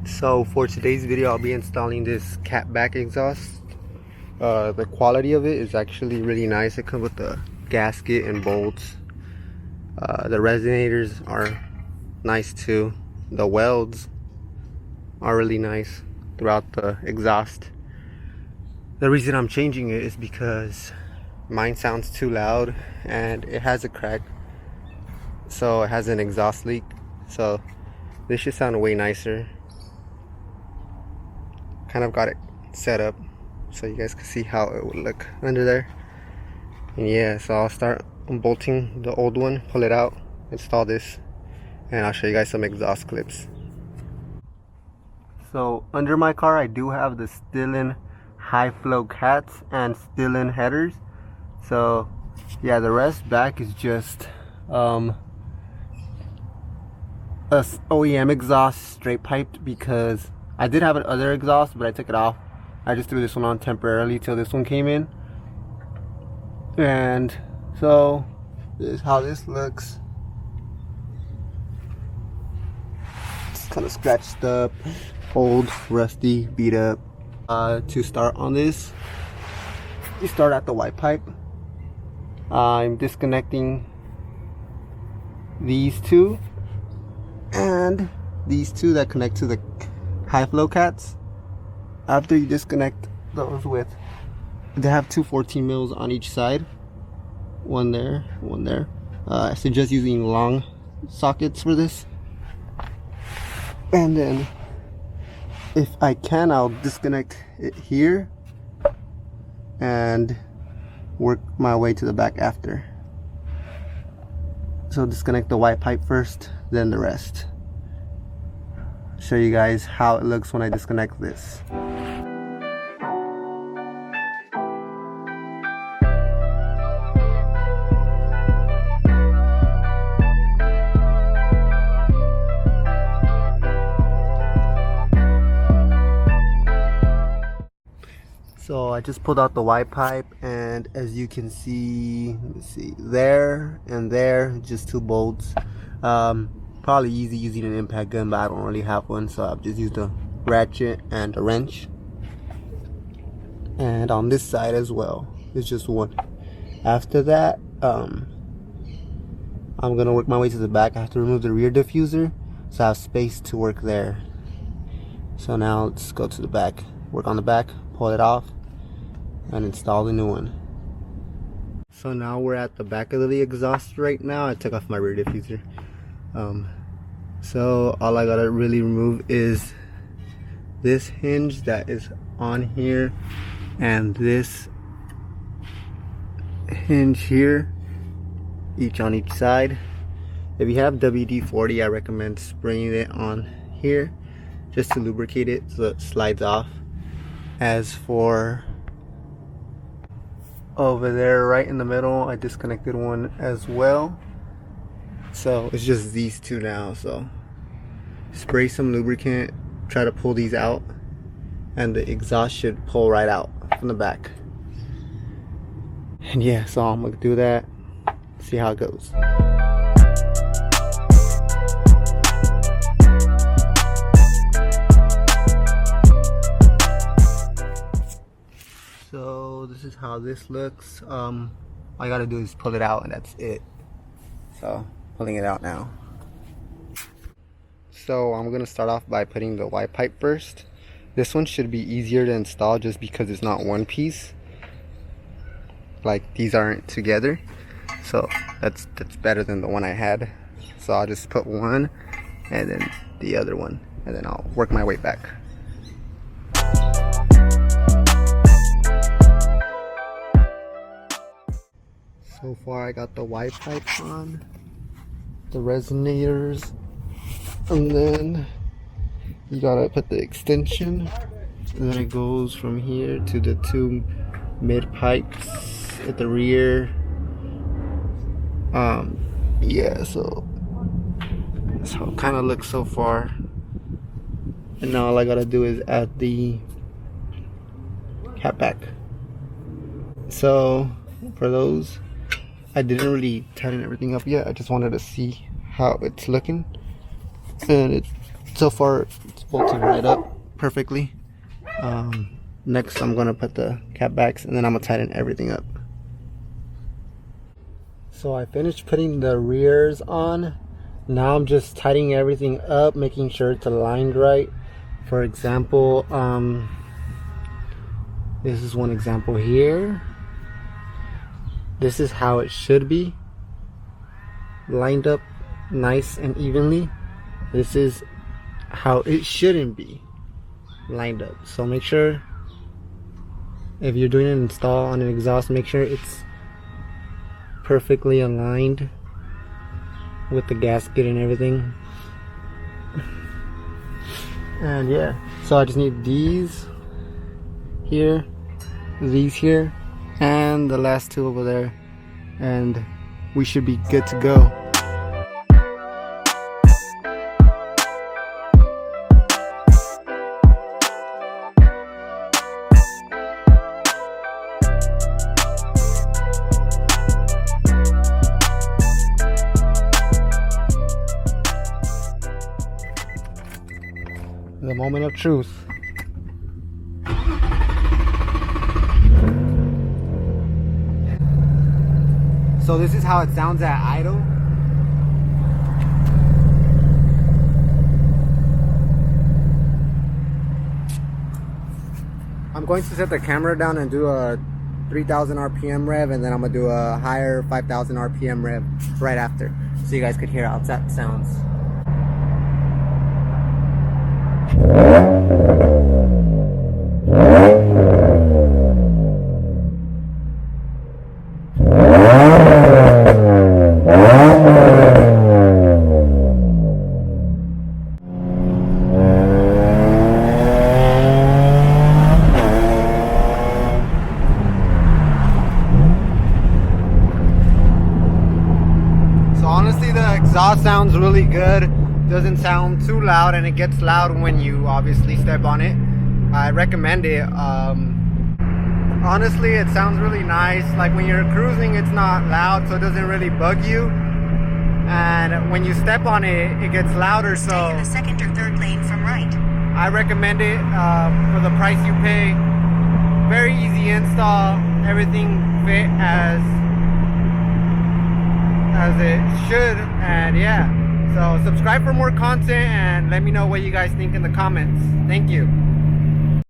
So for today's video, I'll be installing this cat back exhaust. The quality of it is actually really nice. It comes with the gasket and bolts. The resonators are nice too. The welds are really nice throughout the exhaust. The reason I'm changing it is because mine sounds too loud and it has a crack, so it has an exhaust leak. So this should sound way nicer. Kind of got it set up so you guys can see how it would look under there. And yeah, so I'll start unbolting the old one, pull it out, install this, and I'll show you guys some exhaust clips. So under my car I do have the Stillen high flow cats and Stillen headers. So yeah, the rest back is just a OEM exhaust straight piped, because I did have another exhaust but I took it off. I just threw this one on temporarily till this one came in. And so this is how this looks. It's kind of scratched up, old, rusty, beat up. To start on this, you start at the white pipe. I'm disconnecting these two and these two that connect to the high flow cats. After you disconnect those they have two 14 mils on each side, one there, one there. I suggest using long sockets for this. And then if I can, I'll disconnect it here and work my way to the back after. So disconnect the white pipe first, then the rest. Show you guys how it looks when I disconnect this. So I just pulled out the white pipe, and as you can see, let me see, there and there, just two bolts. Probably easy using an impact gun, but I don't really have one, so I've just used a ratchet and a wrench. And on this side as well, it's just one. After that, I'm gonna work my way to the back. I have to remove the rear diffuser, so I have space to work there. So now let's go to the back, work on the back, pull it off, and install the new one. So now we're at the back of the exhaust right now. I took off my rear diffuser. So all I gotta really remove is this hinge that is on here and this hinge here, each on each side. If you have WD-40, I recommend spraying it on here just to lubricate it so it slides off. As for over there right in the middle, I disconnected one as well. So it's just these two now. So spray some lubricant, try to pull these out, and the exhaust should pull right out from the back. And yeah, so I'm gonna do that, see how it goes. So this is how this looks. All I gotta do is pull it out and that's it. So pulling it out now. So I'm gonna start off by putting the white pipe first. This one should be easier to install just because it's not one piece. Like, these aren't together. So that's better than the one I had. So I'll just put one and then the other one, and then I'll work my way back. So far I got the white pipe on, the resonators, and then you gotta put the extension, and then it goes from here to the two mid pipes at the rear. Yeah, so that's how it kind of looks so far. And now all I gotta do is add the cat back. So for those, I didn't really tighten everything up yet. I just wanted to see how it's looking, and so far it's bolted right up perfectly. Next I'm gonna put the cap backs, and then I'm gonna tighten everything up. So I finished putting the rears on. Now I'm just tightening everything up, making sure it's aligned right. For example, this is one example here. This is how it should be, lined up nice and evenly. This is how it shouldn't be lined up. So make sure, if you're doing an install on an exhaust, make sure it's perfectly aligned with the gasket and everything. And yeah, so I just need these here, these here, and the last two over there, and we should be good to go. The moment of truth. So this is how it sounds at idle. I'm going to set the camera down and do a 3000 RPM rev, and then I'm gonna do a higher 5000 RPM rev right after, so you guys could hear how that sounds. So honestly, the exhaust sounds really good. Doesn't sound too loud, and it gets loud when you obviously step on it. I recommend it. Honestly, it sounds really nice. Like when you're cruising, it's not loud, so it doesn't really bug you. And when you step on it, it gets louder. So take the second or third lane from right. I recommend it for the price you pay. Very easy install. Everything fit as it should, and yeah. So subscribe for more content and let me know what you guys think in the comments. Thank you.